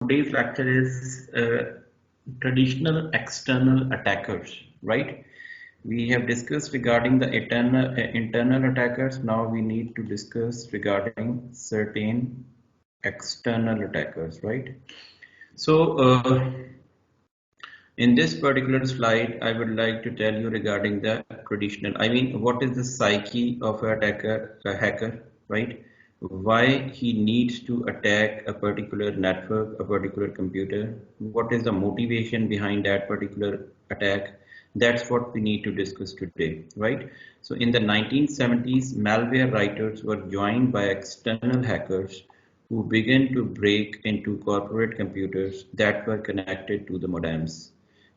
Today's lecture is traditional external attackers, right? We have discussed regarding the internal attackers. Now we need to discuss regarding certain external attackers, right? So in this particular slide, I would like to tell you regarding the traditional. I mean, what is the psyche of a hacker, right? Why he needs to attack a particular network, a particular computer? What is the motivation behind that particular attack? That's what we need to discuss today, right? So in the 1970s, malware writers were joined by external hackers who began to break into corporate computers that were connected to the modems.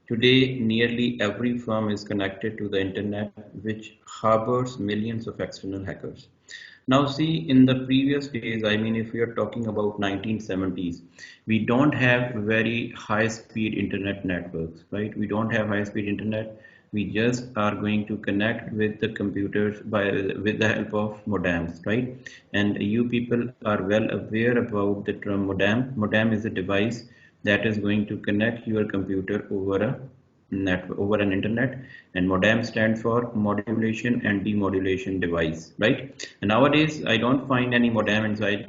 Today, nearly every firm is connected to the internet, which harbors millions of external hackers. Now, see, in the previous days, I mean, if we are talking about 1970s, we don't have very high-speed internet networks, right? We don't have high-speed internet. We just are going to connect with the computers with the help of modems, right? And you people are well aware about the term modem. Modem is a device that is going to connect your computer over an internet, and modem stands for modulation and demodulation device, right? And nowadays I don't find any modem inside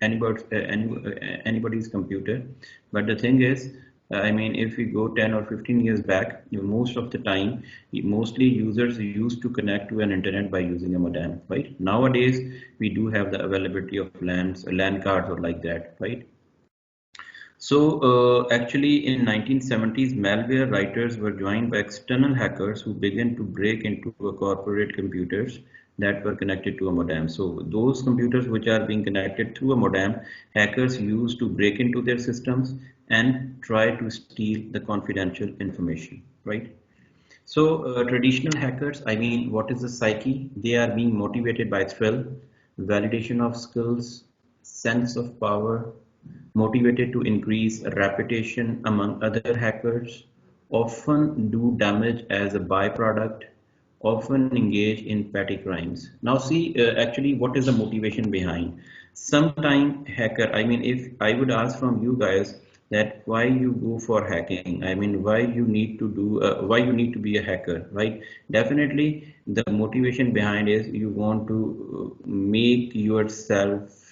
anybody's computer, but the thing is, I mean, if we go 10 or 15 years back, most of the time, mostly users used to connect to an internet by using a modem, right? Nowadays, we do have the availability of LAN cards or like that, right? So actually in 1970s, malware writers were joined by external hackers who began to break into a corporate computers that were connected to a modem. So those computers which are being connected through a modem, hackers used to break into their systems and try to steal the confidential information, right? So traditional hackers, I mean, what is the psyche? They are being motivated by thrill, validation of skills, sense of power, motivated to increase reputation among other hackers, often do damage as a byproduct, often engage in petty crimes. Now see, actually, what is the motivation behind? Sometime hacker, I mean, if I would ask from you guys that why you go for hacking, I mean, why you need to be a hacker, right? Definitely, the motivation behind is you want to make yourself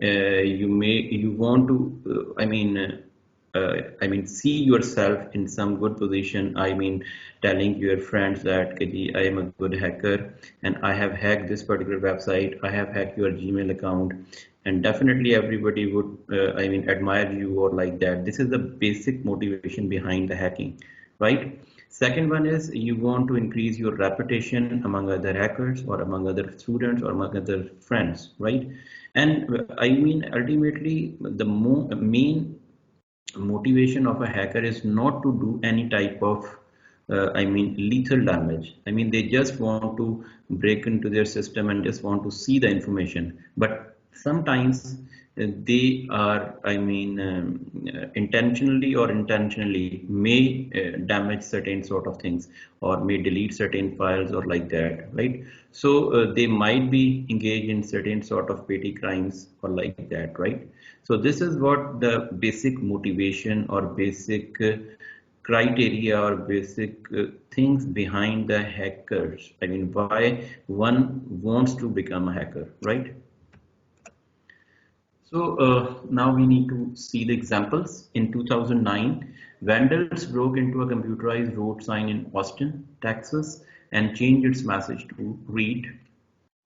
you want to I mean see yourself in some good position. I mean telling your friends that "Ki, I am a good hacker and I have hacked this particular website, I have hacked your Gmail account, and definitely everybody would I mean admire you or like that. This is the basic motivation behind the hacking, right? Second one is you want to increase your reputation among other hackers or among other students or among other friends, right? And I mean, ultimately, the main motivation of a hacker is not to do any type of, I mean, lethal damage. I mean, they just want to break into their system and just want to see the information. But sometimes they are, I mean, intentionally or intentionally may damage certain sort of things or may delete certain files or like that, right? So they might be engaged in certain sort of petty crimes or like that, right? So this is what the basic motivation or basic criteria or basic things behind the hackers. I mean, why one wants to become a hacker, right? So now we need to see the examples. In 2009, vandals broke into a computerized road sign in Austin, Texas, and changed its message to read,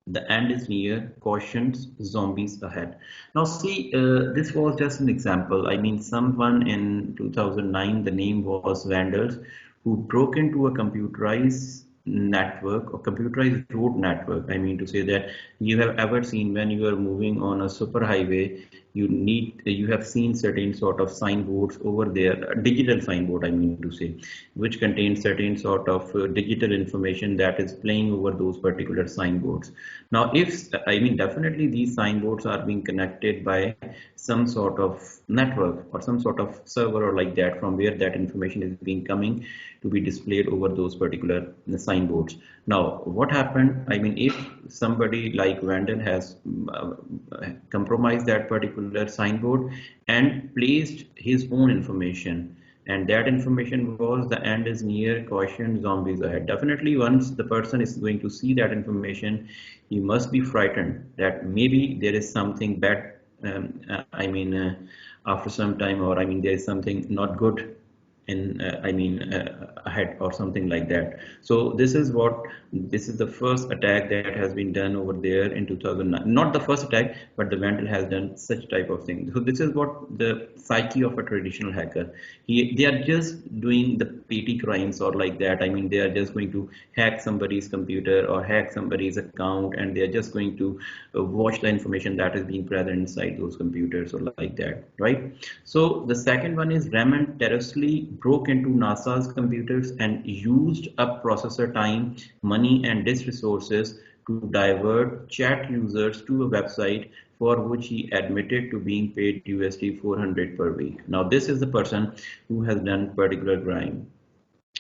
"The end is near, cautions, zombies ahead." Now see, this was just an example. I mean, someone in 2009, the name was Vandals, who broke into a computerized network or computerized road network. I mean to say that you have ever seen when you are moving on a super highway, you have seen certain sort of signboards over there, a digital signboard, I mean to say, which contains certain sort of digital information that is playing over those particular signboards. Now, if I mean, definitely these signboards are being connected by some sort of network or some sort of server or like that, from where that information is being coming to be displayed over those particular signboards. Now, what happened? I mean, if somebody like Vandal has compromised that particular particular signboard and placed his own information. And that information was the end is near, caution, zombies ahead. Definitely, once the person is going to see that information, he must be frightened that maybe there is something bad. After some time, or there is something not good in ahead or something like that. So this is the first attack that has been done over there in 2009. Not the first attack, but the vandal has done such type of thing. So this is what the psyche of a traditional hacker. They are just doing the petty crimes or like that. They are just going to hack somebody's computer or hack somebody's account, and they are just going to watch the information that is being present inside those computers or like that, right? So the second one is Raman terroristly broke into NASA's computers and used up processor time, money, and disk resources to divert chat users to a website for which he admitted to being paid USD 400 per week. Now, this is the person who has done particular crime.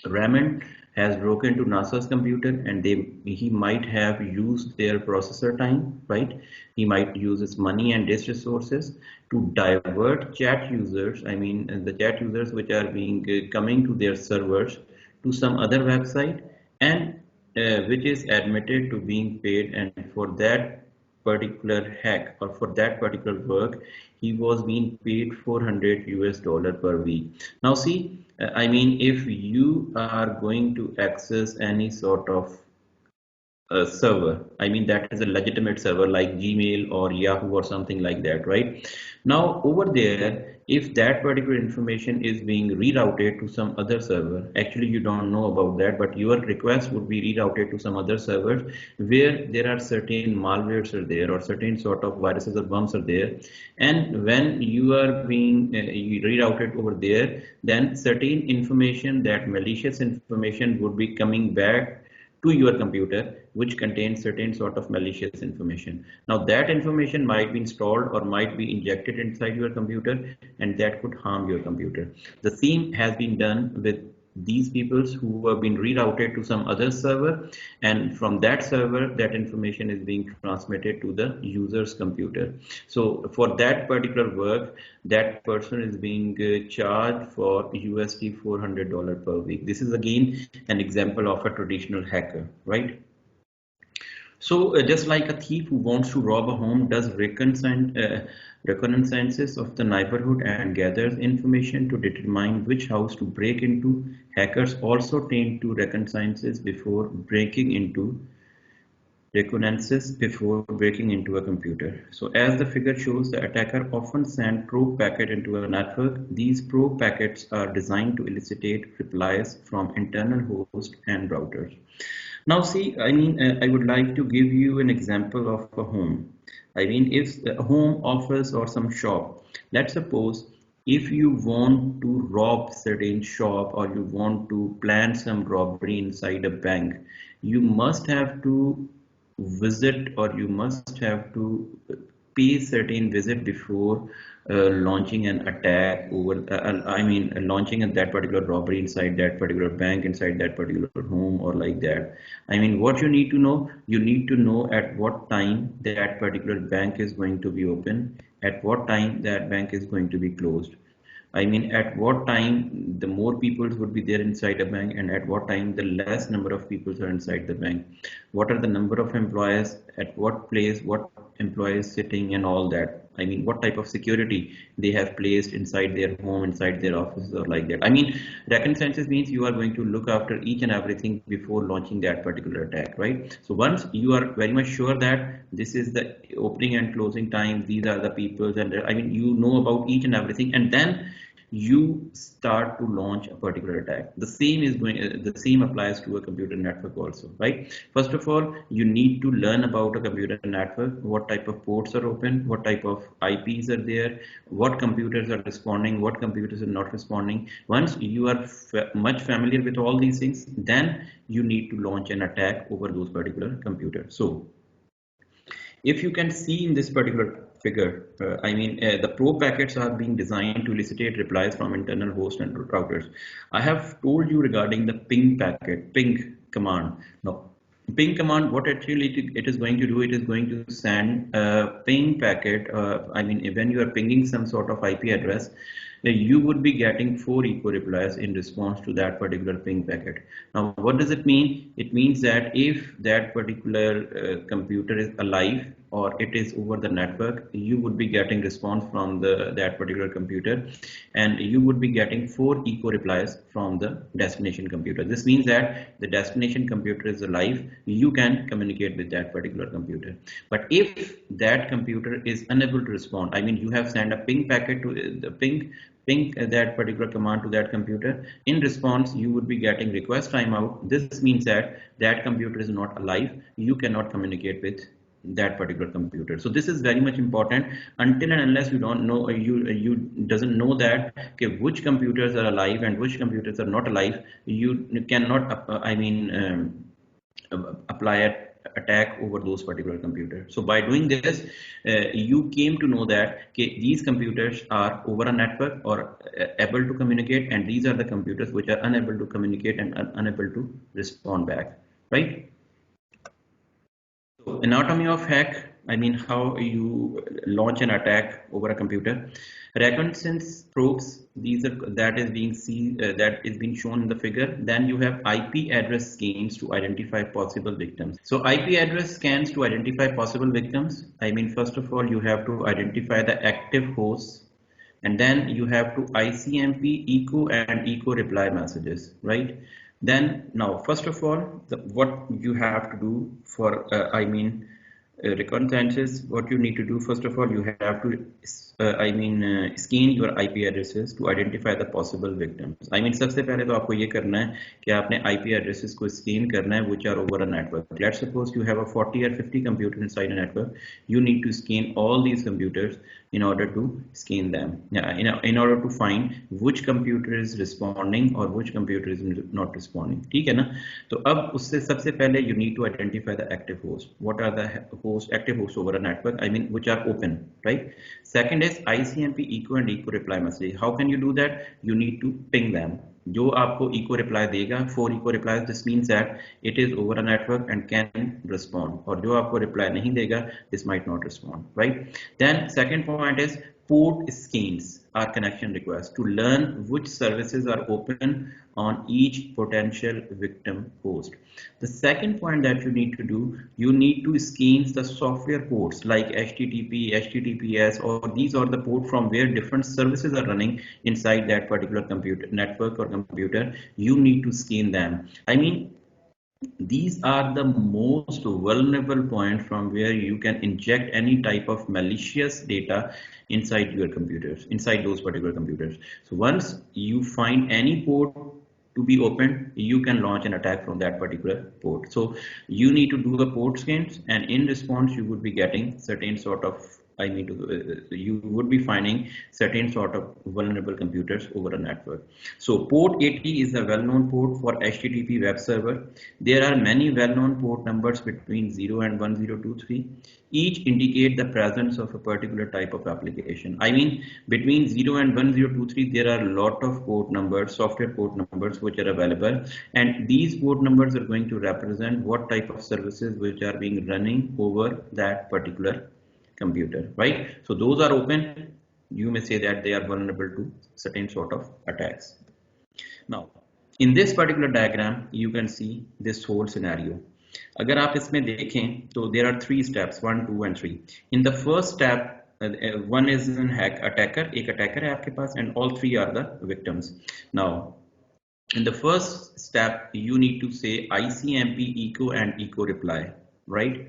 Raymond has broken into NASA's computer, and he might have used their processor time, right? He might use his money and disk resources to divert chat users, the chat users which are being coming to their servers to some other website, and which is admitted to being paid, and for that particular hack or for that particular work, he was being paid 400 US dollar per week. Now see, if you are going to access any sort of server, that is a legitimate server like Gmail or Yahoo or something like that, right? Now over there, if that particular information is being rerouted to some other server, actually you don't know about that, but your request would be rerouted to some other servers where there are certain malwares are there or certain sort of viruses or worms are there, and when you are being rerouted over there, then certain information, that malicious information, would be coming back to your computer, which contains certain sort of malicious information. Now that information might be installed or might be injected inside your computer, and that could harm your computer. The same has been done with these peoples who have been rerouted to some other server, and from that server that information is being transmitted to the user's computer. So for that particular work, that person is being charged for USD $400 per week. This is again an example of a traditional hacker, right? So just like a thief who wants to rob a home does reconnaissances of the neighborhood and gathers information to determine which house to break into, hackers also tend to reconnaissances before breaking into a computer. So as the figure shows, the attacker often sends probe packet into a network. These probe packets are designed to elicit replies from internal host and routers. Now see, I would like to give you an example of a home. If a home, office, or some shop, let's suppose if you want to rob certain shop or you want to plan some robbery inside a bank, you must have to visit or you must have to pay certain visit before launching an attack over launching that particular robbery inside that particular bank, inside that particular home, or like that. What you need to know at what time that particular bank is going to be open, at what time that bank is going to be closed. At what time the more people would be there inside a bank, and at what time the less number of people are inside the bank. What are the number of employees, at what place, what employees sitting, and all that. What type of security they have placed inside their home, inside their offices, or like that. Reconnaissance means you are going to look after each and everything before launching that particular attack, right? So once you are very much sure that this is the opening and closing time, these are the people, and you know about each and everything, and then you start to launch a particular attack. The same applies to a computer network also, right? First of all, you need to learn about a computer network, what type of ports are open, what type of IPs are there, what computers are responding, what computers are not responding. Once you are much familiar with all these things, then you need to launch an attack over those particular computers. So if you can see in this particular figure, the probe packets are being designed to elicit replies from internal host and routers. I have told you regarding the ping command. Now, Ping command, what actually it is going to do, it is going to send a ping packet. I mean, when you are pinging some sort of IP address, you would be getting 4 echo replies in response to that particular ping packet. Now, what does it mean? It means that if that particular computer is alive or it is over the network, you would be getting response from that particular computer, and you would be getting 4 echo replies from the destination computer. This means that the destination computer is alive, you can communicate with that particular computer. But if that computer is unable to respond, I mean, you have sent a ping packet to the ping that particular command to that computer. In response, you would be getting request timeout. This means that that computer is not alive, you cannot communicate with that particular computer. So this is very much important. Until and unless you don't know, you doesn't know that, okay, which computers are alive and which computers are not alive, you cannot apply an attack over those particular computers. So by doing this, you came to know that, okay, these computers are over a network or able to communicate, and these are the computers which are unable to communicate and unable to respond back, right? So anatomy of hack, I mean, how you launch an attack over a computer. Reconnaissance probes, these are that is being seen, that is being shown in the figure. Then you have IP address scans to identify possible victims. So IP address scans to identify possible victims. I mean, first of all, you have to identify the active hosts, and then you have to ICMP echo and echo reply messages, right? Then now, first of all, what you have to do for, reconnaissance, what you need to do, first of all, you have to, scan your IP addresses to identify the possible victims. I mean, सबसे पहले तो आपको ये करना है कि आपने IP addresses को scan करना है which are over a network. Let's suppose you have a 40 or 50 computers inside a network. You need to scan all these computers in order to scan them, in order to find which computer is responding or which computer is not responding. ठीक है ना? तो अब उससे सबसे पहले you need to identify the active host. What are the active hosts over a network? I mean, which are open, right? Second is ICMP echo and echo reply message. How can you do that? You need to ping them. जो आपको echo reply देगा, 4 echo replies, this means that it is over a network and can respond. और जो आपको reply नहीं देगा, this might not respond, right? Then second point is port scans are connection requests to learn which services are open on each potential victim host. The second point that you need to do, you need to scan the software ports like HTTP, HTTPS, or these are the port from where different services are running inside that particular computer network or computer. You need to scan them. I mean, these are the most vulnerable point from where you can inject any type of malicious data inside your computers, inside those particular computers. So once you find any port to be opened, you can launch an attack from that particular port. So you need to do the port scans, and in response you would be getting certain sort of, you would be finding certain sort of vulnerable computers over a network. So port 80 is a well-known port for HTTP web server. There are many well-known port numbers between 0 and 1023. Each indicate the presence of a particular type of application. I mean, between 0 and 1023, there are a lot of port numbers, software port numbers, which are available. And these port numbers are going to represent what type of services which are being running over that particular computer, right? So those are open. You may say that they are vulnerable to certain sort of attacks. Now, in this particular diagram, you can see this whole scenario. अगर आप इसमें देखें तो there are 3 steps, 1, 2 and 3. In the first step, one is an attacker, एक attacker है आपके पास, and all 3 are the victims. Now, in the first step, you need to say ICMP echo and echo reply, right?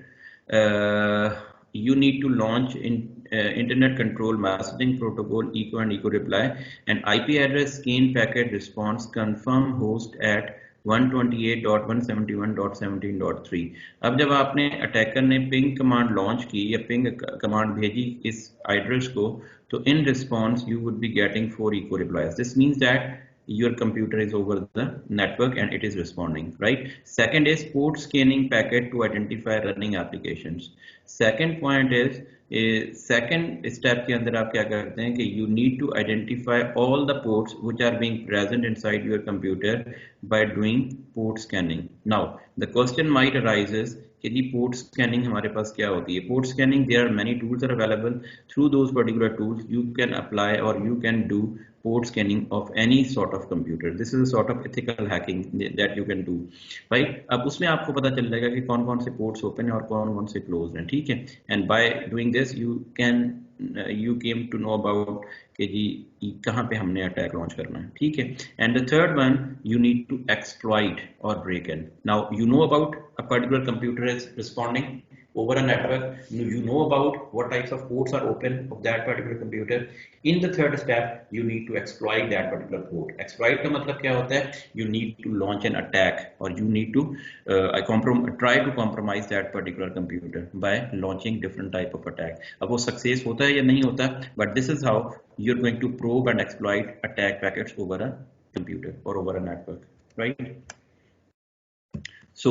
You need to launch internet control messaging protocol echo and echo reply, and IP address scan packet response confirm host at 128.171.17.3. अब जब आपने attacker ने ping command launch की या ping command भेजी इस address को, तो in response you would be getting 4 echo replies. This means that your computer is over the network and it is responding, right? Second is port scanning packet to identify running applications. Second point is second step के अंदर आप क्या करते हैं कि you need to identify all the ports which are being present inside your computer by doing port scanning. Now the question might arises कि जी port scanning हमारे पास क्या होती है? Port scanning, there are many tools are available. Through those particular tools you can apply और you can do port scanning of any sort of computer. This is a sort of ethical hacking that you can do, right? अब उसमें आपको पता चल जाएगा कि कौन कौन से ports open हैं और कौन कौन से closed हैं, ठीक है? And by doing this you came to know about कि जी कहाँ पे हमने अटैक लॉन्च करना है, ठीक है? And the third one, you need to exploit or break in. Now you know about a particular computer is responding over a network. You know about what types of ports are open of that particular computer. In the third step, you need to exploit that particular port. Exploit का मतलब क्या होता है? You need to launch an attack or you need to try to compromise that particular computer by launching different type of attack. अब वो success होता है या नहीं होता, but this is how you're going to probe and exploit attack packets over a computer or over a network, right? So,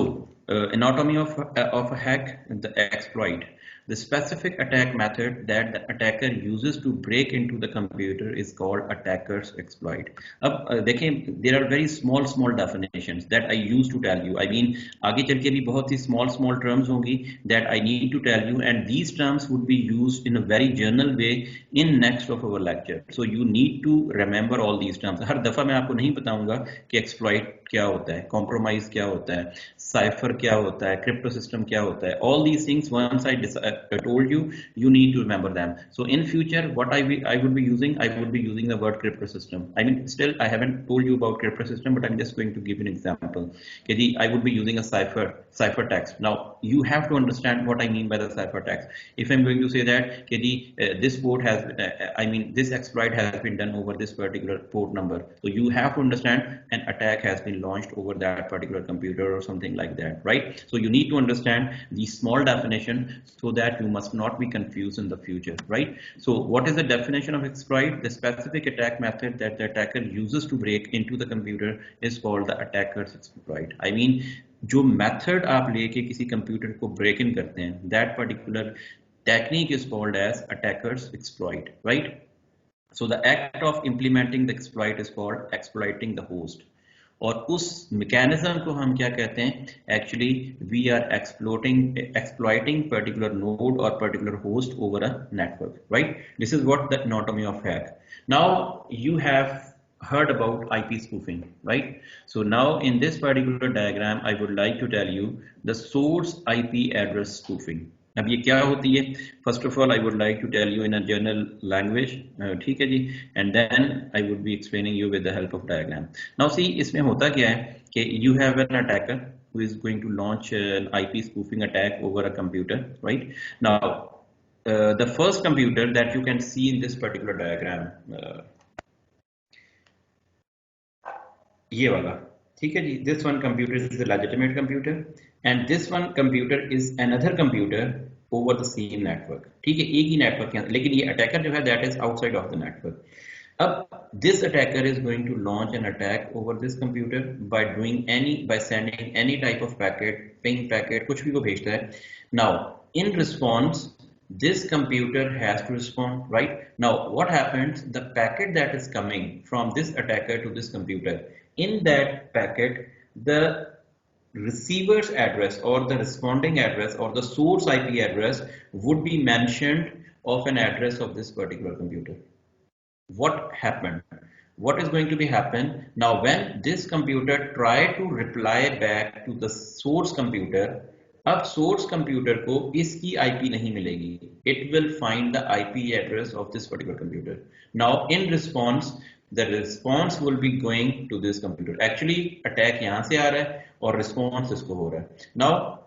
anatomy of a hack, the exploit. The specific attack method that the attacker uses to break into the computer is called attacker's exploit. अब देखें, there are very small definitions that I used to tell you. I mean, आगे चल के भी बहुत सी small terms होंगी that I need to tell you, and these terms would be used in a very general way in next of our lecture. So you need to remember all these terms. हर दफा मैं आपको नहीं बताऊंगा कि exploit क्या होता है, compromise क्या होता है, cipher क्या होता है, crypto system क्या होता है. All these things once I told you, you need to remember them. So in future, what I would be using, I would be using the word crypto system. I mean, still I haven't told you about crypto system, but I'm just going to give you an example. Okay, I would be using a cipher text. Now you have to understand what I mean by the cipher text. If I'm going to say that okay, this port has, I mean, this exploit has been done over this particular port number. So you have to understand an attack has been launched over that particular computer or something like that, right? So you need to understand the small definition so that you must not be confused in the future, right? So what is the definition of exploit? The specific attack method that the attacker uses to break into the computer is called the attacker's exploit. I mean, जो method आप लेके किसी computer को break in करते हैं, that particular technique is called as attacker's exploit, right? So the act of implementing the exploit is called exploiting the host. और उस mechanism को हम क्या कहते हैं? Actually we are exploiting particular node or particular host over a network, right? This is what the anatomy of hack. Now you have heard about IP spoofing, right? So now in this particular diagram I would like to tell you the source IP address spoofing. अब ये क्या होती है? First of all I would like to tell you in a general language, ठीक है जी, and then I would be explaining you with the help of diagram. Now see, इसमें होता क्या है कि you have an attacker who is going to launch an IP spoofing attack over a computer, right? Now the first computer that you can see in this particular diagram, ये वाला, ठीक है जी, this one computer is a legitimate computer and this one computer is another computer over the same network, ठीक है, एक ही network के अंदर, लेकिन ये अटैकर जो है that is outside of the network. अब this attacker is going to launch an attack over this computer by sending any type of packet, ping packet, कुछ भी वो भेजता है. Now in response this computer has to respond, right? Now what happens? The packet that is coming from this attacker to this computer, in that packet the receiver's address or the responding address or the source IP address would be mentioned of an address of this particular computer. What happened? What is going to be happen? Now when this computer try to reply back to the source computer, अब source computer को इसकी IP नहीं मिलेगी. It will find the IP address of this particular computer. Now in response, the response will be going to this computer. Actually attack यहाँ से आ रहा है और response इसको हो रहा है. Now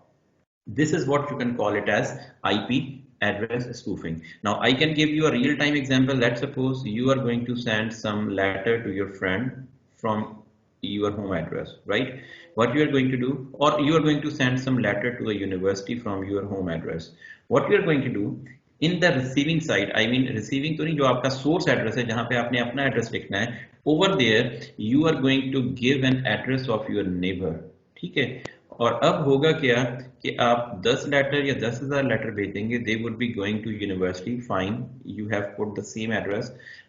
this is what you can call it as IP address spoofing. Now I can give you a real-time example. Let's suppose you are going to send some letter to your friend from your home address, right? What you are going to do, or you are going to send some letter to a university from your home address. What you are going to do, in the receiving side, I mean receiving तो नहीं, जो आपका source address है जहां पे आपने अपना address लिखना है, over there you are going to give an address of your neighbour, ठीक है। और अब होगा क्या कि आप 10 लेटर या 10,000 लेटर भेजेंगे, they would be going to university, fine, you have put the same address,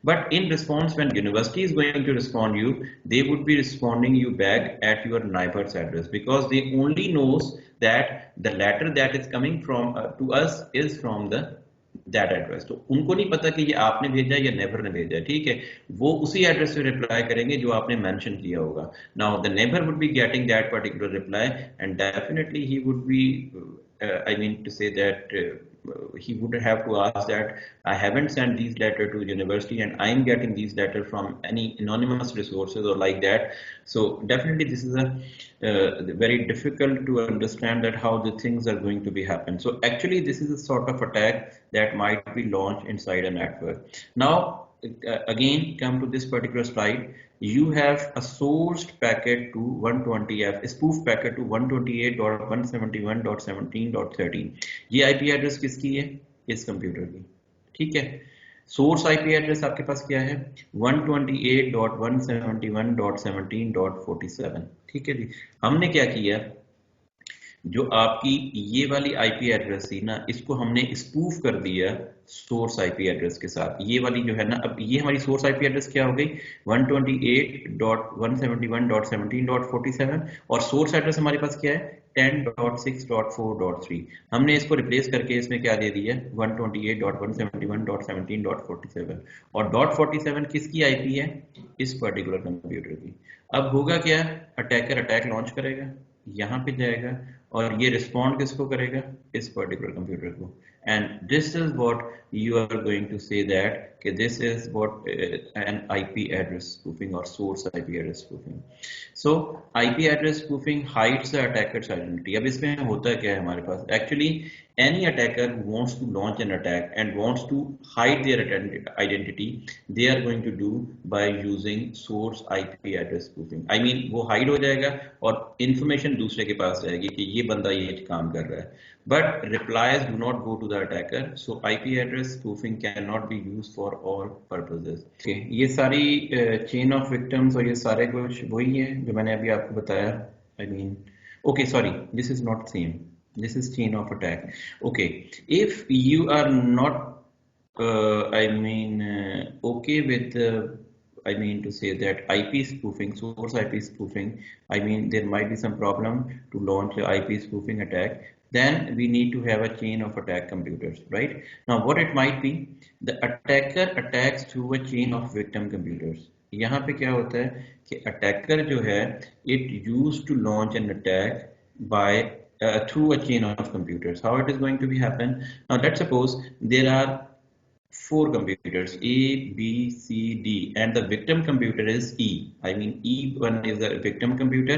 but in response when university is going to respond you, they would be responding you back at your neighbor's address, because they only knows that the letter that is coming from to us is from the that address. तो उनको नहीं पता कि ये आपने भेजा है या नेबर ने भेजा है, ठीक है। वो उसी एड्रेस पे रिप्लाई करेंगे जो आपने मेंशन किया होगा। Now the neighbour would be getting that particular reply and definitely he would be I mean to say that he would have to ask that I haven't sent these letter to university and I'm getting these letter from any anonymous resources or like that. So definitely this is a very difficult to understand that how the things are going to be happen. So actually this is a sort of attack that might be launched inside a network. Now again come to this particular slide. You have a sourced packet to 120F, a spoof packet to 128.171.17.13. ये IP address किसकी है? इस computer की, ठीक है। Source IP address आपके पास क्या है? 128.171.17.47, ठीक है जी। हमने क्या किया, जो आपकी ये वाली आईपी एड्रेस थी ना, इसको हमने स्पूफ कर दिया सोर्स आईपी एड्रेस के साथ। ये वाली जो है ना, अब ये हमारी सोर्स आईपी एड्रेस क्या हो गई? 128.171.17.47 और सोर्स एड्रेस हमारे पास क्या है? 10.6.4.3। हमने इसको रिप्लेस करके इसमें क्या दे दिया? 128.171.17.47 और .47 किसकी आईपी है? इस पर्टिकुलर कंप्यूटर की। अब होगा क्या, अटैकर अटैक लॉन्च करेगा, यहाँ पे जाएगा और ये रिस्पॉन्ड किसको करेगा? इस पर्टिकुलर कंप्यूटर को। And this is what you are going to say that कि this is what an IP address spoofing और source IP address spoofing. So IP address spoofing hides the attacker's identity. अब इसमें होता क्या है हमारे पास, actually any attacker who wants to launch an attack and wants to hide their identity, they are going to do by using source IP address spoofing. I mean वो hide हो जाएगा और information दूसरे के पास जाएगी कि ये बंदा ये काम कर रहा है, but replies do not go to the attacker, so IP address spoofing cannot be used for all purposes. Okay, ये सारी chain of victims और ये सारे कुछ वही है जो मैंने अभी आपको बताया। I mean, okay, sorry, this is not same. This is chain of attack. Okay, if you are not okay with I mean to say that IP spoofing, source IP spoofing, I mean there might be some problem to launch a IP spoofing attack, then we need to have a chain of attack computers, right? Now what it might be, the attacker attacks through a chain of victim computers. यहाँ पे क्या होता है कि attacker जो है it used to launch an attack by through a chain of computers. How it is going to be happen? Now let's suppose there are 4 computers A, B, C, D and the victim computer is E. I mean E1 is the victim computer,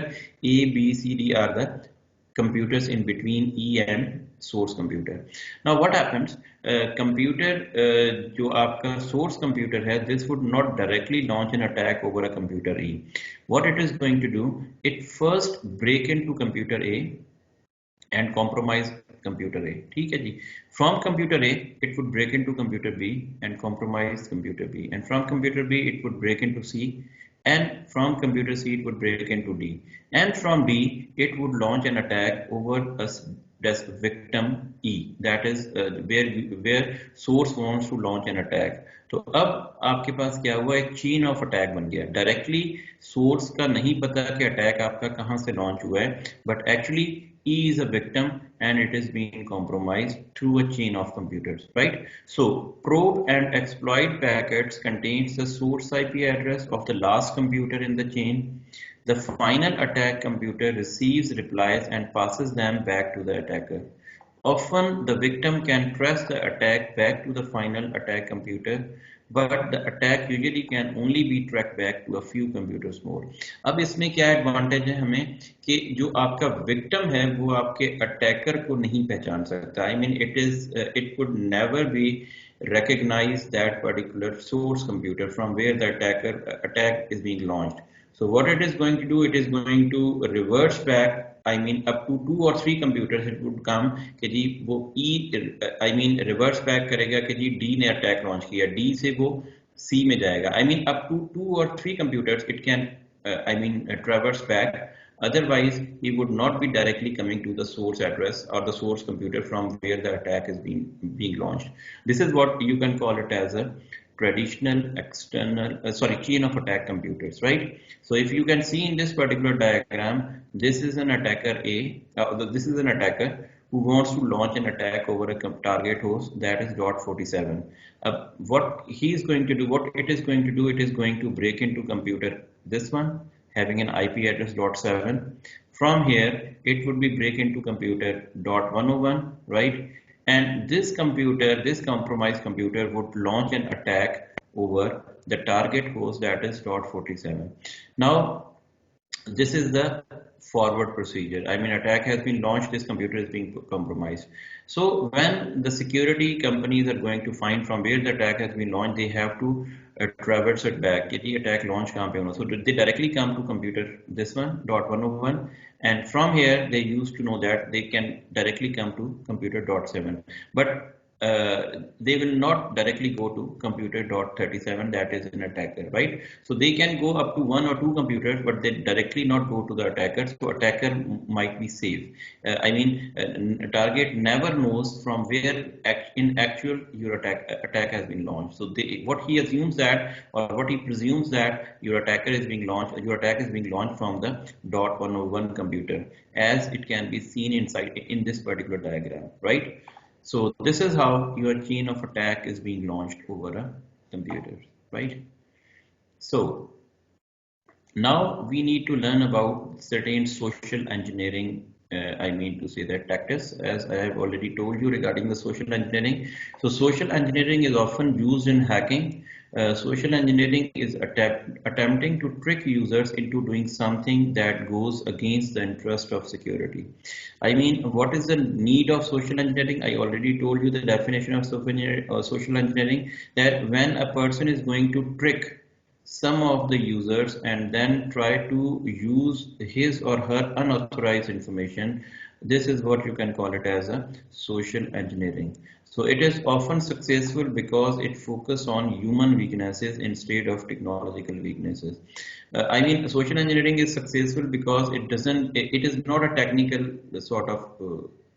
A, B, C, D are the computers in between E and source computer. Now what happens, computer जो आपका source computer है, this would not directly launch an attack over a computer E. What it is going to do, it first break into computer A and compromise computer A, ठीक है जी। From computer A it would break into computer B and compromise computer B, and from computer B it would break into C, and from computer C it would break into D, and from D it would launch an attack over a victim E, that is where source wants to launch an attack. तो अब आपके पास क्या हुआ, एक chain of attack बन गया। Directly source का नहीं पता कि अटैक आपका कहां से लॉन्च हुआ है, but actually E is a victim and it is being compromised through a chain of computers, right? So probe and exploit packets contains the source IP address of the last computer in the chain. The final attack computer receives replies and passes them back to the attacker. Often the victim can trace the attack back to the final attack computer, but the attack usually can only be tracked back to a few computers more. अब इसमें क्या advantage है हमें कि जो आपका victim है वो आपके अटैकर को नहीं पहचान सकता। I mean it could never be recognize that particular source computer from where the attack is being launched. So what it is going to do, it is going to reverse back I mean up to 2 or 3 computers it would come कि जी वो I mean reverse back करेगा कि जी D ने attack launch किया, D से वो C में जाएगा. I mean up to 2 or 3 computers it can I mean traverse back. Otherwise, he would not be directly coming to the source address or the source computer from where the attack is being launched. This is what you can call it as a traditional external chain of attack computers, right? So if you can see in this particular diagram, this is an attacker this is an attacker who wants to launch an attack over a target host that is .47. What he is going to do, what it is going to do, it is going to break into computer this one having an IP address .7. From here, it would be break into computer .101, right? And this computer, this compromised computer would launch an attack over the target host that is .47. Now, this is the forward procedure. I mean, attack has been launched, this computer is being compromised. So when the security companies are going to find from where the attack has been launched, they have to traverse it back. The attack launch campaign. So they directly come to computer this one .101, and from here they used to know that they can directly come to computer .7. But they will not directly go to computer .37, that is an attacker, right? So they can go up to 1 or 2 computers, but they directly not go to the attacker. So attacker might be safe. I mean, target never knows from where in actual your attack has been launched. So what he assumes that, or what he presumes that your attacker is being launched, your attack is being launched from the .101 computer, as it can be seen inside in this particular diagram, right? So this is how your chain of attack is being launched over a computer, right? So now we need to learn about certain social engineering. I mean to say that tactics, as I have already told you regarding the social engineering. So social engineering is often used in hacking. Social engineering is attempting to trick users into doing something that goes against the interest of security. I mean, what is the need of social engineering? I already told you the definition of social engineering, that when a person is going to trick some of the users and then try to use his or her unauthorized information. This is what you can call it as a social engineering. So it is often successful because it focuses on human weaknesses instead of technological weaknesses. I mean, social engineering is successful because it is not a technical sort of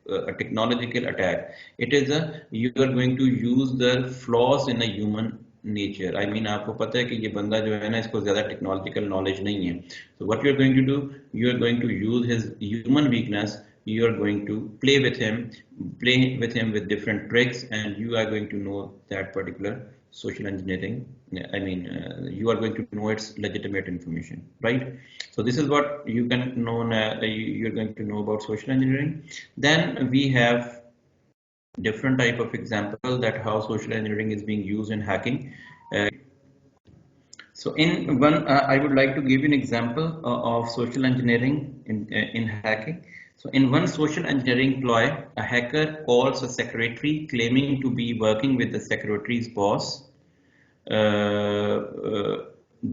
a technological attack. It is you are going to use the flaws in a human nature I mean आपको पता है कि ये बंदा जो है ना इसको ज्यादा टेक्नोलॉजिकल नॉलेज नहीं है so what you are going to do you are going to use his human weakness you are going to play with him with different tricks, and you are going to know that particular social engineering. I mean, you are going to know its legitimate information, right? So this is what you can know. You're going to know about social engineering. Then we have different type of example that how social engineering is being used in hacking. So in one, I would like to give you an example of social engineering in hacking. So in one social engineering ploy, a hacker calls a secretary claiming to be working with the secretary's boss.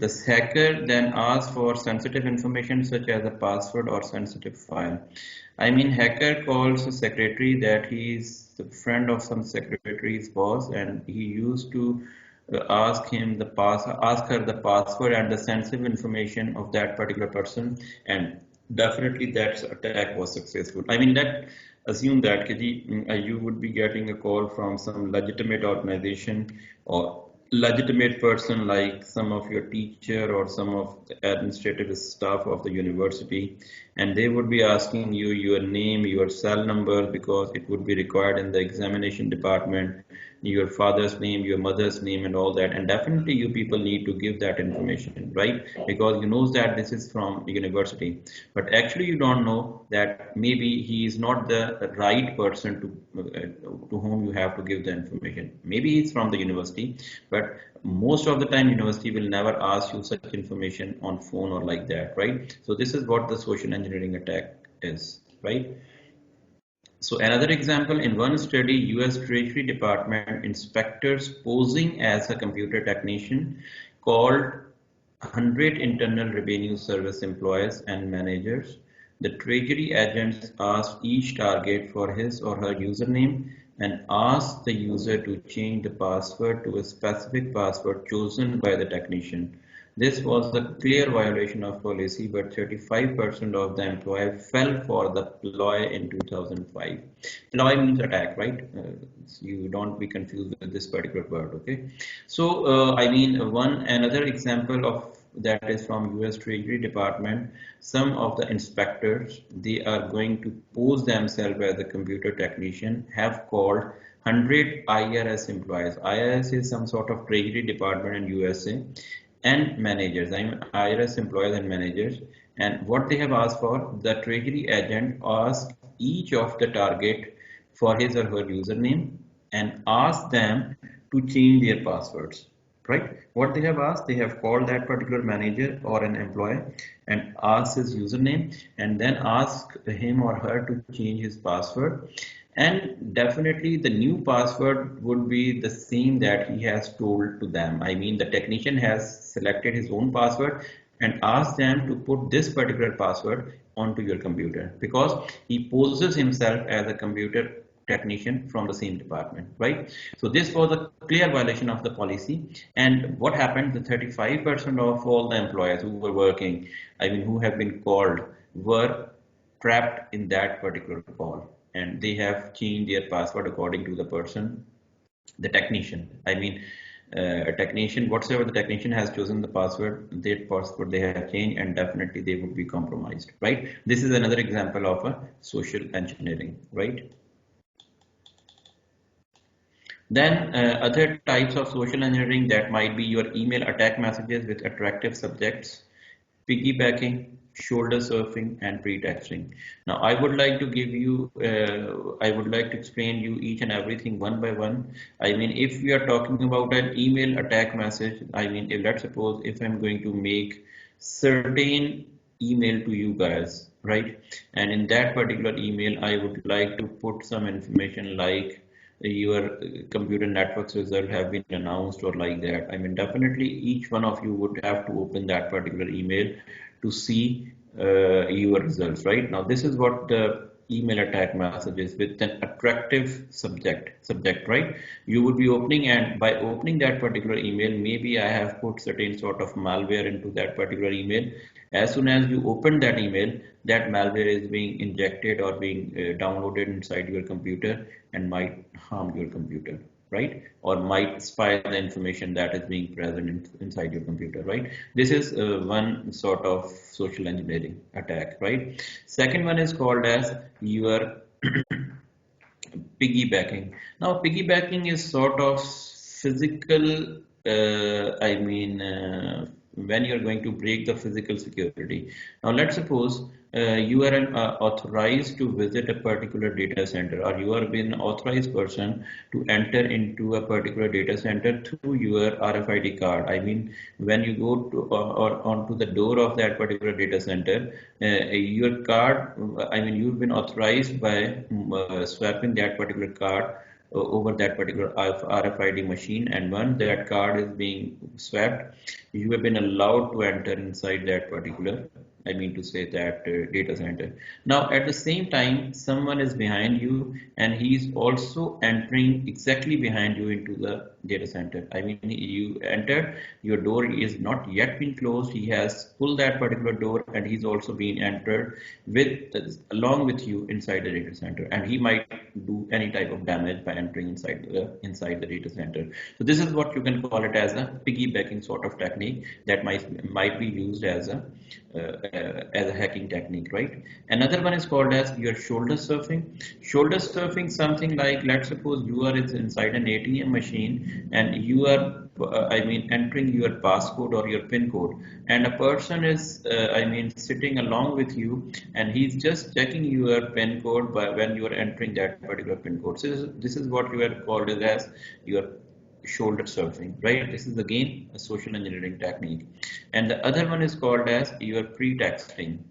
The hacker then asks for sensitive information such as a password or sensitive file. I mean, hacker calls a secretary that he is the friend of some secretary's boss, and he used to ask her the password and the sensitive information of that particular person, and definitely that attack was successful. I mean, that assume that you would be getting a call from some legitimate organization or legitimate person like some of your teacher or some of the administrative staff of the university, and they would be asking you your name, your cell number, because it would be required in the examination department, your father's name, your mother's name, and all that. And definitely you people need to give that information, right? Because you know that this is from university, but actually you don't know that maybe he is not the right person to whom you have to give the information. Maybe he's from the university, but most of the time university will never ask you such information on phone or like that, right? So this is what the social engineering attack is, right? So another example, in one study, US Treasury Department inspectors posing as a computer technician called 100 Internal Revenue Service employees and managers. The treasury agents ask each target for his or her username and ask the user to change the password to a specific password chosen by the technician. This was a clear violation of policy, but 35% of the employees fell for the ploy in 2005. Ploy means attack, right? So you don't be confused with this particular word, okay? So, one another example of that is from US Treasury Department. Some of the inspectors, they are going to pose themselves as a computer technician, have called 100 IRS employees. IRS is some sort of Treasury Department in USA, and managers. I mean IRS employees and managers. And what they have asked for, the treasury agent asks each of the target for his or her username and ask them to change their passwords. Right? What they have asked, they have called that particular manager or an employee and asked his username and then ask him or her to change his password, and definitely the new password would be the same that he has told to them. I mean, the technician has selected his own password and asked them to put this particular password onto your computer because he poses himself as a computer technician from the same department, right? So this was a clear violation of the policy. And what happened, the 35% of all the employees who were working, I mean, who have been called, were trapped in that particular call, and they have changed their password according to the person, the technician. A technician, whatsoever the technician has chosen the password, that password they have changed, and definitely they would be compromised, right? This is another example of a social engineering, right? Then other types of social engineering, that might be your email attack messages with attractive subjects, piggybacking, shoulder surfing, and pretexting. Now, I would like to explain you each and everything one by one. I mean, if we are talking about an email attack message, I mean, if, let's suppose if I'm going to make certain email to you guys, right? And in that particular email, I would like to put some information like your computer networks result have been announced or like that. I mean, definitely each one of you would have to open that particular email to see your results, right? Now, this is what the email attack message is with an attractive subject, right? You would be opening, and by opening that particular email, maybe I have put certain sort of malware into that particular email. As soon as you open that email, that malware is being injected or being downloaded inside your computer and might harm your computer, right? Or might spy the information that is being present inside your computer, right? This is one sort of social engineering attack, right? Second one is called as your piggybacking. Now, piggybacking is sort of physical, when you're going to break the physical security. Now, let's suppose you are authorized to visit a particular data center, or you are being an authorized person to enter into a particular data center through your RFID card. I mean, when you go to or onto the door of that particular data center, your card, you've been authorized by swapping that particular card over that particular RFID machine, and once that card is being swapped, you have been allowed to enter inside that particular, I mean to say that data center. Now, at the same time, someone is behind you and he's also entering exactly behind you into the data center. I mean, you entered, your door is not yet been closed. He has pulled that particular door and he's also been entered with along with you inside the data center, and he might do any type of damage by entering inside the data center. So this is what you can call it as a piggybacking sort of technique that might be used as a hacking technique, right? Another one is called as your shoulder surfing. Shoulder surfing, something like, let's suppose you are inside an ATM machine and you are entering your passcode or your pin code, and a person is sitting along with you and he's just checking your pin code by when you are entering that particular pin code. So this is what you are called as your shoulder surfing, right? This is again a social engineering technique. And the other one is called as your pretexting.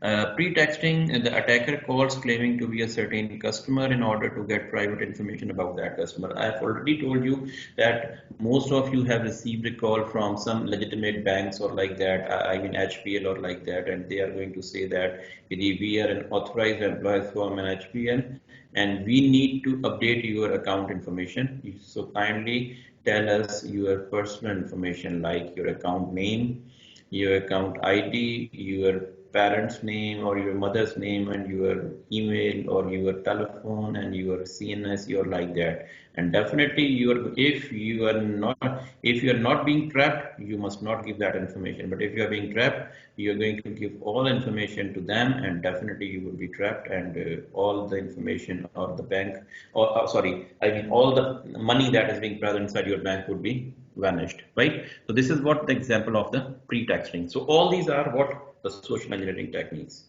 Pre-texting, the attacker calls claiming to be a certain customer in order to get private information about that customer. I've already told you that most of you have received a call from some legitimate banks or like that, I mean HPL or like that, and they are going to say that we are an authorized employee from an HPL and we need to update your account information. So kindly tell us your personal information like your account name, your account ID, your parents' name or your mother's name and your email or your telephone and your CNS, you're like that. And definitely if you are not being trapped, you must not give that information. But if you are being trapped, you are going to give all information to them and definitely you will be trapped and all the information or the bank or sorry, I mean all the money that is being present inside your bank would be vanished, right? So this is what the example of the pre-texting. So all these are what the social engineering techniques.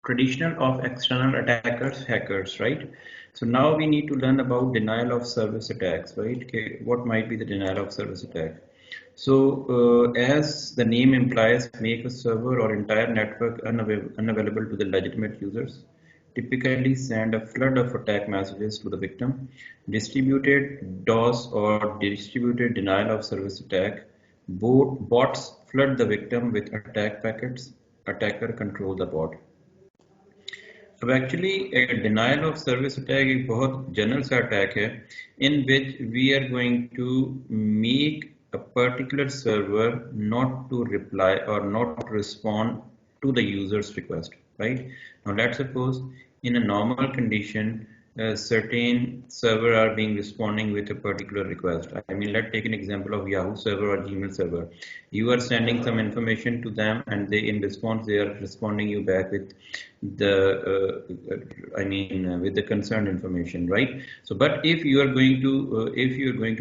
Traditional of external attackers, hackers, right? So now we need to learn about denial of service attacks, right? Okay, what might be the denial of service attack? So as the name implies, make a server or entire network unavailable to the legitimate users. Typically send a flood of attack messages to the victim. Distributed DOS or distributed denial of service attack. Bots flood the victim with attack packets. Attacker control the bot. अब actually denial of service attack एक बहुत general सा attack है in which we are going to make a particular server not to reply or not respond to the user's request, right? Now let's suppose in a normal condition certain server are being responding with a particular request. I mean, let's take an example of Yahoo server or Gmail server. You are sending some information to them and they in response they are responding you back with the with the concerned information, right? So but if you are going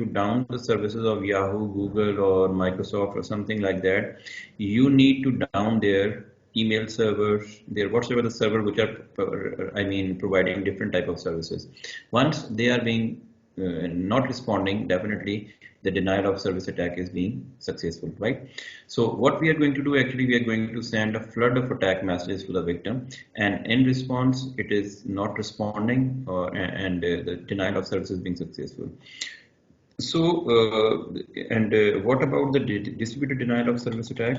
to down the services of Yahoo, Google or Microsoft or something like that, you need to down their email servers, their whatsoever the server which are providing different type of services. Once they are being not responding, definitely the denial of service attack is being successful, right? So what we are going to do, actually we are going to send a flood of attack messages to the victim, and in response it is not responding the denial of service is being successful. So what about the distributed denial of service attack?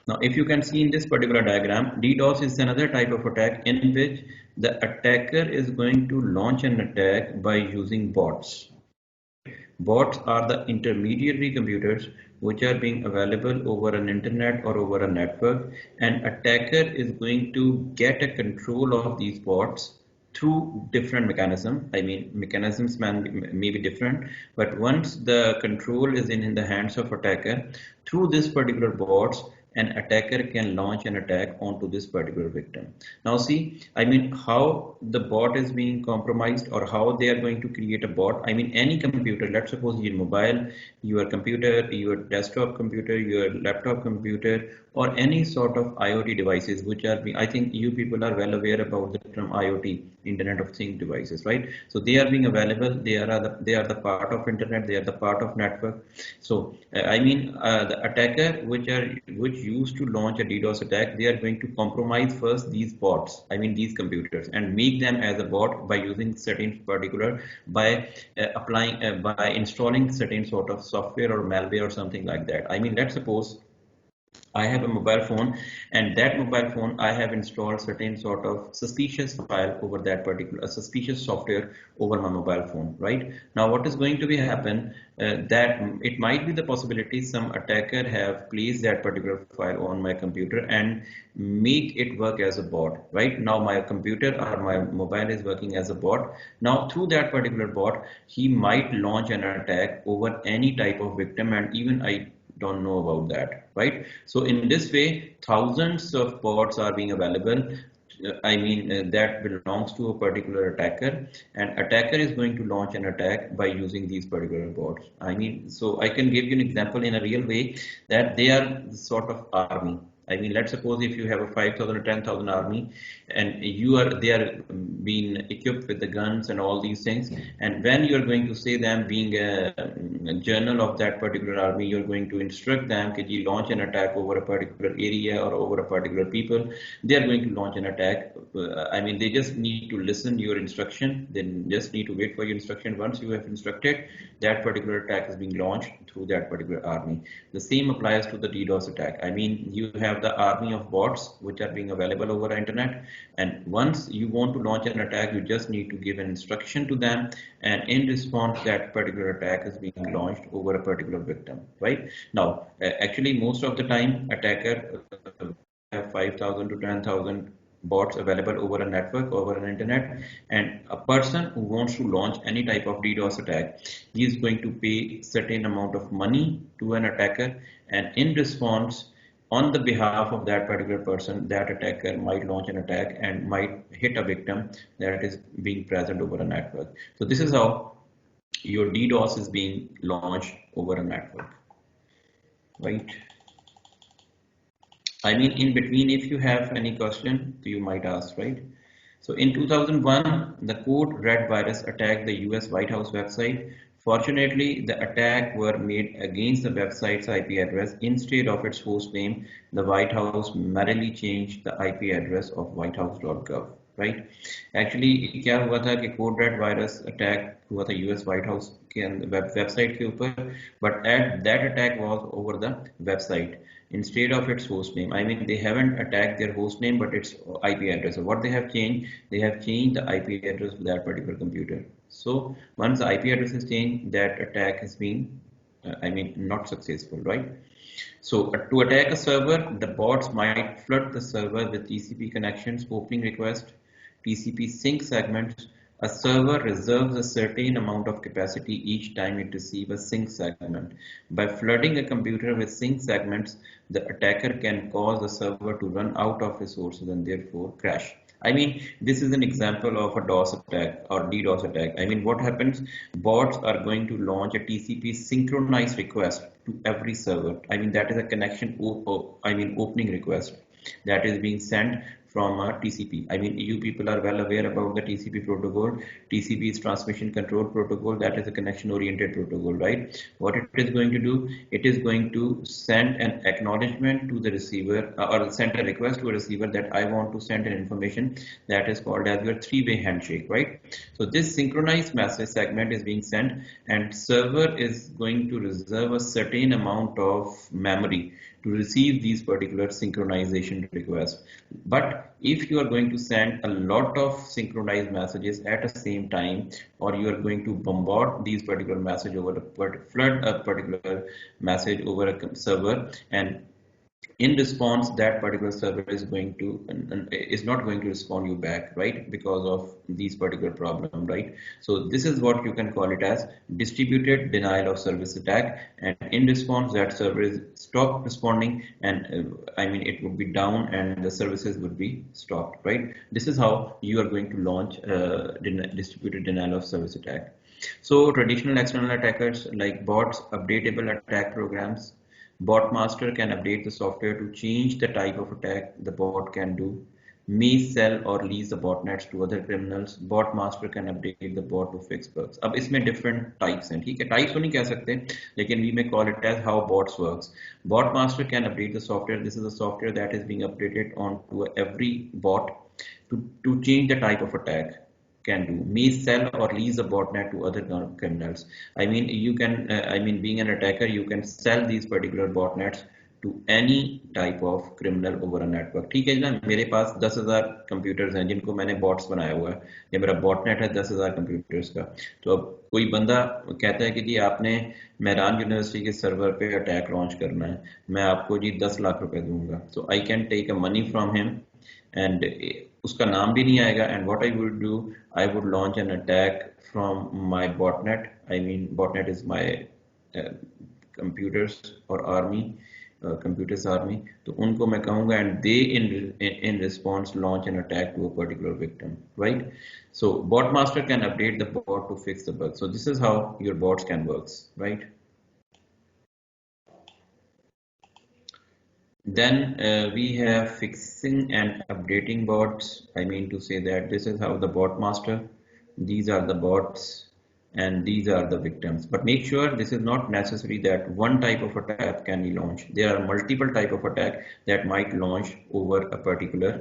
Now, if you can see in this particular diagram, DDoS is another type of attack in which the attacker is going to launch an attack by using bots. Bots are the intermediary computers which are being available over an internet or over a network, and attacker is going to get a control of these bots through different mechanisms. I mean, mechanisms may be different, but once the control is in the hands of attacker, through this particular bots, an attacker can launch an attack onto this particular victim. Now see, I mean, how the bot is being compromised or how they are going to create a bot. I mean, any computer, let's suppose your mobile, your computer, your desktop computer, your laptop computer, or any sort of IoT devices which are being, I think you people are well aware about the term IoT, Internet of Things devices, right? So they are being available, they are the part of internet, they are the part of network. So the attacker which used to launch a DDoS attack, they are going to compromise first these bots, I mean these computers, and make them as a bot by using certain particular, by by installing certain sort of software or malware or something like that. I mean, let's suppose I have a mobile phone, and that mobile phone I have installed certain sort of suspicious file over that particular suspicious software over my mobile phone, right? Now what is going to be happen, that it might be the possibility some attacker have placed that particular file on my computer and make it work as a bot. Right now my computer or my mobile is working as a bot. Now through that particular bot he might launch an attack over any type of victim, and even I don't know about that, right? So in this way thousands of bots are being available, that belongs to a particular attacker, and attacker is going to launch an attack by using these particular bots. I mean, so I can give you an example in a real way that they are sort of army, I mean, let's suppose if you have a 5,000 or 10,000 army, and they are being equipped with the guns and all these things, and when you are going to say them being a general of that particular army, you're going to instruct them that you launch an attack over a particular area or over a particular people. They are going to launch an attack. I mean, they just need to listen your instruction. They just need to wait for your instruction. Once you have instructed, that particular attack is being launched through that particular army. The same applies to the DDoS attack. I mean, you have the army of bots which are being available over the internet, and once you want to launch an attack, you just need to give an instruction to them, and in response, that particular attack is being launched over a particular victim. Right now, actually, most of the time, attacker have 5,000 to 10,000 bots available over a network, over an internet, and a person who wants to launch any type of DDoS attack, he is going to pay certain amount of money to an attacker, and in response, on the behalf of that particular person, that attacker might launch an attack and might hit a victim that is being present over a network. So this is how your DDoS is being launched over a network, right? I mean, in between, if you have any question, you might ask, right? So in 2001, the Code Red virus attacked the US White House website. Fortunately, the attack were made against the website's IP address. Instead of its host name, the White House merrily changed the IP address of whitehouse.gov, right? Actually, क्या हुआ था कि Code Red virus attack हुआ था US White House के website के ऊपर, but that attack was over the website instead of its host name. I mean, they haven't attacked their host name, but its IP address. So what they have changed the IP address of that particular computer. So once the IP address is changed, that attack has been, not successful, right? So to attack a server, the bots might flood the server with TCP connections, opening request, TCP sync segments. A server reserves a certain amount of capacity each time it receives a sync segment. By flooding a computer with sync segments, the attacker can cause the server to run out of resources and therefore crash. I mean, this is an example of a DOS attack or DDoS attack. I mean, what happens? Bots are going to launch a TCP synchronized request to every server. I mean, that is a connection, opening request that is being sent from a TCP. I mean, you people are well aware about the TCP protocol. TCP is transmission control protocol. That is a connection oriented protocol, right? What it is going to do, it is going to send an acknowledgement to the receiver or send a request to a receiver that I want to send an information that is called as your three-way handshake, right? So this synchronized message segment is being sent, and server is going to reserve a certain amount of memory to receive these particular synchronization requests. But if you are going to send a lot of synchronized messages at the same time, or you are going to bombard these particular message over flood a particular message over a server, and in response that particular server is not going to respond you back, right, because of these particular problem, right? So this is what you can call it as distributed denial of service attack, and in response that server is stop responding, and it would be down and the services would be stopped, right? This is how you are going to launch distributed denial of service attack. So traditional external attackers like bots, updatable attack programs. Bot master can update the software to change the type of attack the bot can do. May sell or lease the botnets to other criminals. Bot master can update the bot to fix bugs. अब इसमें different types हैं, ठीक है? Types तो नहीं कह सकते, लेकिन we may call it as how bots works. Bot master can update the software. This is a software that is being updated onto every bot to change the type of attack can do. May sell or lease a botnet to other criminals. I mean, you can, being an attacker, you can sell these particular botnets to any type of criminal over a network. ठीक है ना, मेरे पास 10,000 computers हैं जिनको मैंने bots बनाया हुआ है, या मेरा बॉटनेट है 10,000 कंप्यूटर्स का. तो अब कोई बंदा कहता है कि जी आपने मेहरान यूनिवर्सिटी के सर्वर पे अटैक लॉन्च करना है, मैं आपको जी 10 लाख रुपए दूंगा. So I can take a money from him, and उसका नाम भी नहीं आएगा, and what I would do, I would launch an attack from my botnet. I mean, botnet is my computers or army, computers army. तो उनको मैं कहूँगा, and they in response launch an attack to a particular victim, right? So bot master can update the bot to fix the bug. So this is how your bots can works, right? Then we have fixing and updating bots. I mean to say that this is how the bot master, these are the bots and these are the victims. But make sure this is not necessary that one type of attack can be launched. There are multiple type of attack that might launch over a particular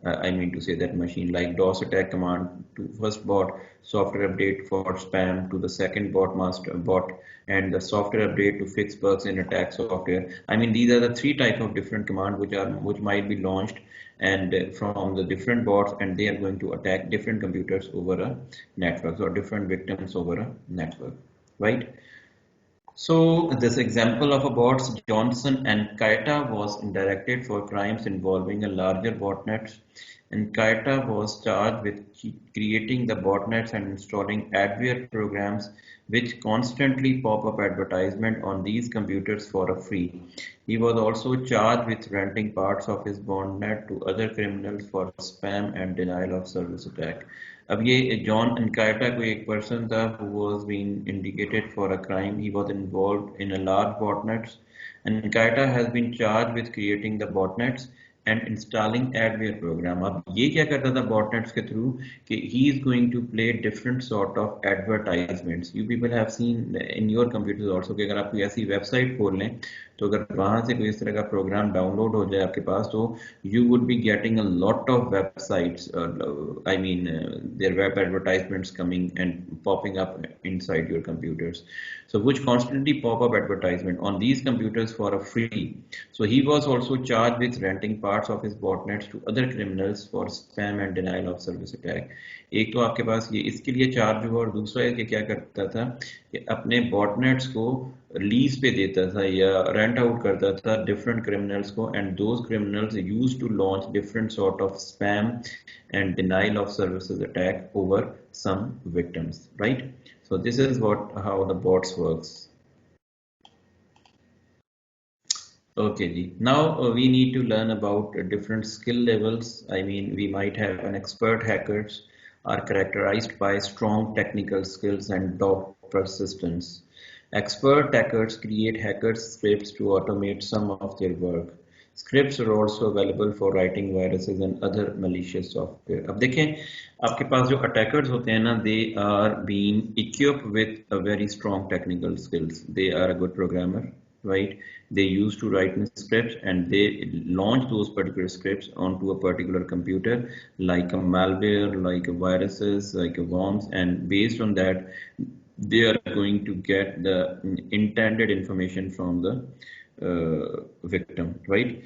I mean to say that machine, like DOS attack command to first bot, software update for spam to the second bot master bot, and the software update to fix bugs in attack software. I mean, these are the three type of different commands which might be launched and from the different bots, and they are going to attack different computers over a network or different victims over a network, right? So this example of a bots Johnson and Kaita was indicted for crimes involving a larger botnet, and Kaita was charged with creating the botnets and installing adware programs which constantly pop up advertisement on these computers for a free. He was also charged with renting parts of his botnet to other criminals for spam and denial of service attack. अब ये John अनकाटा कोई एक person था who was being indicated for a crime. He was involved in a large botnets. Ankita has been charged with creating the botnets and installing adware program. अब ये क्या करता था botnets के through कि he is going to play different sort of advertisements. You people have seen in your computers also कि अगर आप कोई ऐसी वेबसाइट खोल लें तो अगर वहां से कोई इस तरह का प्रोग्राम डाउनलोड हो जाए आपके पास तो you would be getting a lot of websites I mean their web advertisements coming and popping up inside your computers, so which constantly pop up advertisement on these computers for a free. So he was also charged with renting parts of his botnets to other criminals for spam and denial of service attack. एक तो आपके पास ये इसके लिए charge हुआ और दूसरा ये क्या करता था कि अपने बॉटनेट्स को लीज पे देता था या रेंट आउट करता था डिफरेंट क्रिमिनल्स को, and those criminals used to launch different sort of spam and denial of services attack over some victims, right? So this is how the bots works. Okay, Ji. Now we need to learn about different skill levels. I mean, we might have an expert hackers are characterized by strong technical skills and top persistence. Expert hackers create hacker scripts to automate some of their work. Scripts are also available for writing viruses and other malicious software. अब देखें आपके पास जो attackers होते हैं ना, they are being equipped with a very strong technical skills. They are a good programmer, right? They used to write in scripts and they launch those particular scripts onto a particular computer, like a malware, like a viruses, like a worms, and based on that, they are going to get the intended information from the victim, right?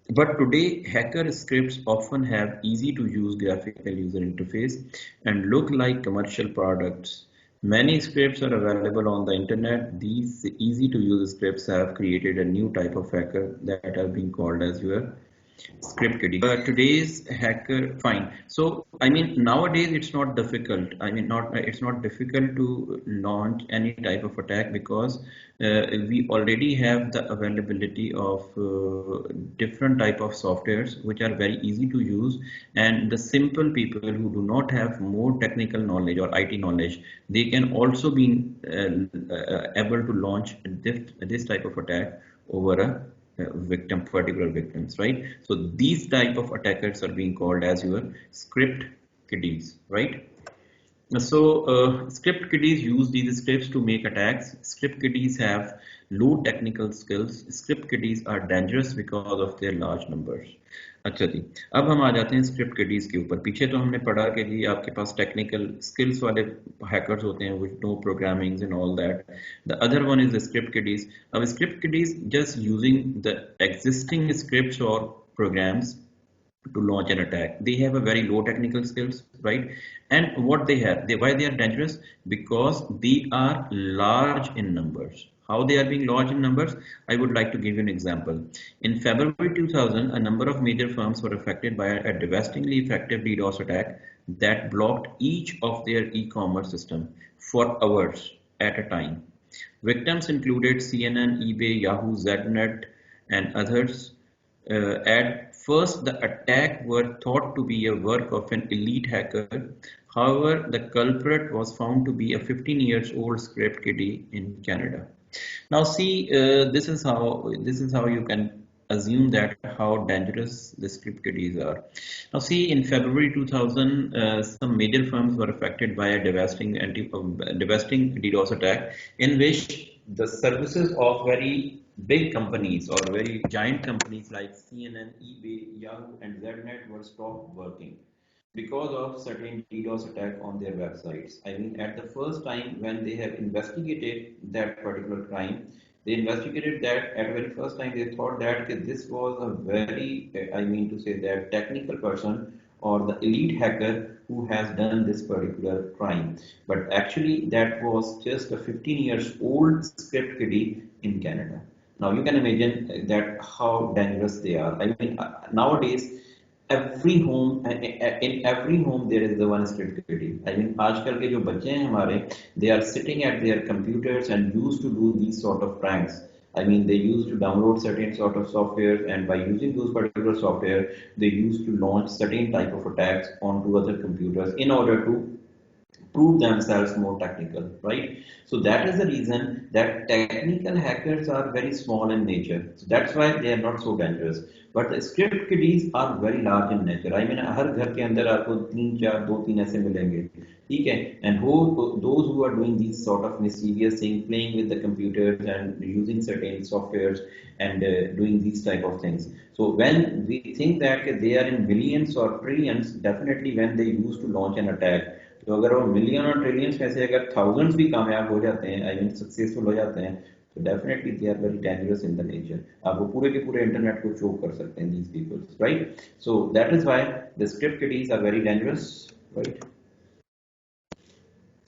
But today, hacker scripts often have easy to use graphical user interface and look like commercial products. Many scripts are available on the internet. These easy to use scripts have created a new type of hacker that are being called as your script kiddie. Today's hacker, fine. So I mean, nowadays it's not difficult. I mean, it's not difficult to launch any type of attack because we already have the availability of different type of softwares which are very easy to use, and the simple people who do not have more technical knowledge or IT knowledge, they can also be able to launch this type of attack over a particular victims, right? So these type of attackers are being called as your script kiddies, right? So script kiddies use these scripts to make attacks. Script kiddies have low technical skills. Script kiddies are dangerous because of their large numbers. अच्छा जी, अब हम आ जाते हैं script kiddies के ऊपर. पीछे तो हमने पढ़ा कि जी आपके पास टेक्निकल स्किल्स वाले हैकर्स होते हैं with no programming and all that. The other one is the script kiddies. अब script kiddies just using the existing scripts और programs to launch an attack. They have a very low technical skills, right? And what they have, why they are dangerous? Because they are large in numbers. How they are being large in numbers? I would like to give you an example. In February 2000, a number of major firms were affected by a devastatingly effective DDoS attack that blocked each of their e-commerce system for hours at a time. Victims included CNN, eBay, Yahoo, Znet, and others. At first, the attack were thought to be a work of an elite hacker. However, the culprit was found to be a 15 years old script kiddie in Canada. Now, see, this is how you can assume that how dangerous the script kiddies are. Now, see, in February 2000, some major firms were affected by a devastating DDoS attack, in which the services of very big companies or very giant companies like CNN, eBay, Yahoo, and ZNet were stopped working because of certain DDoS attack on their websites. I mean, at the first time when they have investigated that particular crime, they investigated that at very first time they thought that this was a very, I mean to say that technical person or the elite hacker who has done this particular crime. But actually that was just a 15 years old script kiddie in Canada. Now you can imagine that how dangerous they are. I mean, nowadays in every home there is the one script kiddie. I mean, आजकल के जो बच्चे हैं हमारे, they are sitting at their computers and used to do these sort of pranks. I mean, they used to download certain sort of software, and by using those particular software, they used to launch certain type of attacks onto other computers in order to prove themselves more technical, right? So that is the reason that technical hackers are very small in nature. So that's why they are not so dangerous. But the script kiddies are very large in nature. I mean, हर घर के अंदर आपको तीन चार दो तीन ऐसे मिलेंगे, ठीक है? And those who are doing these sort of mischievous things, playing with the computers and using certain softwares and doing these type of things. So when we think that they are in millions or trillions, definitely when they used to launch an attack, तो अगर वो million और trillions में से अगर thousands भी कामयाब हो जाते हैं, आई मीन सक्सेसफुल हो जाते हैं, तो definitely they are very dangerous in the nature. आप वो पूरे के पूरे इंटरनेट को चोक कर सकते हैं these peoples, right? So that is why the script kiddies are very dangerous, right?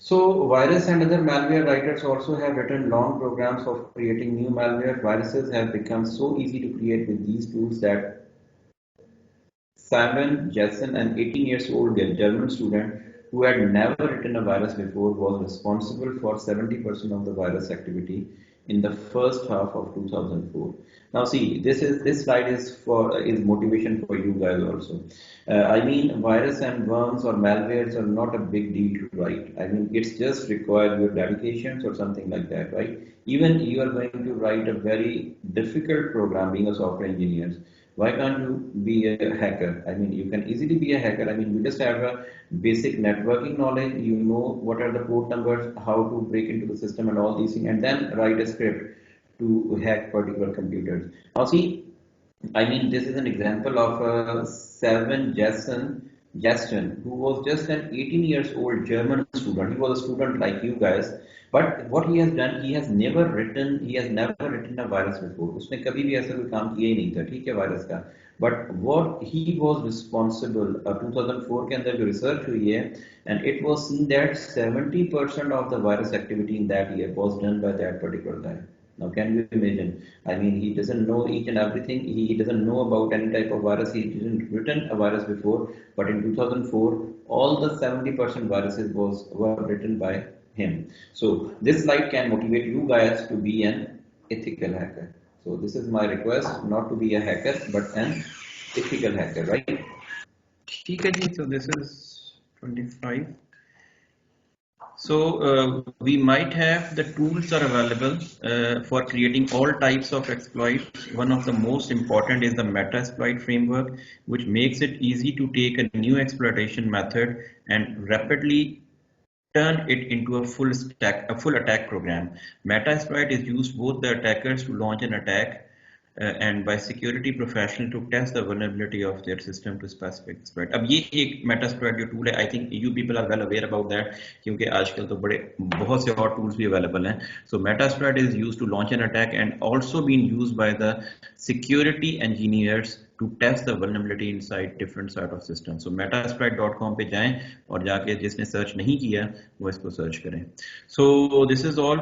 So virus and other malware writers also have written long programs of creating new malware. Viruses have become so easy to create with these tools that Simon Jessen, an 18 years old German student who had never written a virus before, was responsible for 70% of the virus activity in the first half of 2004. Now, see, this slide is motivation for you guys also. I mean, virus and worms or malwares are not a big deal to write. I mean, it's just require your dedications or something like that, right? Even you are going to write a very difficult program, being a software engineer. Why can't you be a hacker? I mean, you can easily be a hacker. I mean, you just have a basic networking knowledge. You know what are the port numbers, how to break into the system and all these things, and then write a script to hack particular computers. Now see, I mean, this is an example of Seven Jessen, who was just an 18 years old German student. He was a student like you guys. But what he has done, he has never written a virus before. उसने कभी भी ऐसा कोई काम किया ही नहीं था, ठीक है, वायरस का. But what he was responsible, 2004 के अंदर जो research हुई है, and it was seen that 70% of the virus activity in that year was done by that particular guy. Now, can you imagine? I mean, he doesn't know each and everything. He doesn't know about any type of virus. He didn't written a virus before. But in 2004, all the 70% viruses were written by him. So this slide can motivate you guys to be an ethical hacker. So this is my request, not to be a hacker, but an ethical hacker, right? ठीक है जी. So this is 25. So we might have the tools are available for creating all types of exploits. One of the most important is the Metasploit framework, which makes it easy to take a new exploitation method and rapidly turn it into a full attack program. Metasploit is used both the attackers to launch an attack and by security professional to test the vulnerability of their system to specific exploit. अब ये एक Metasploit जो tool है, I think you people are well aware about that, क्योंकि आजकल तो बहुत से और tools भी available हैं. So Metasploit is used to launch an attack and also being used by the security engineers to test the vulnerability inside different sort of systems. So metasploit.com पे जाएं और जाके जिसने search नहीं किया वो इसको search करें. So this is all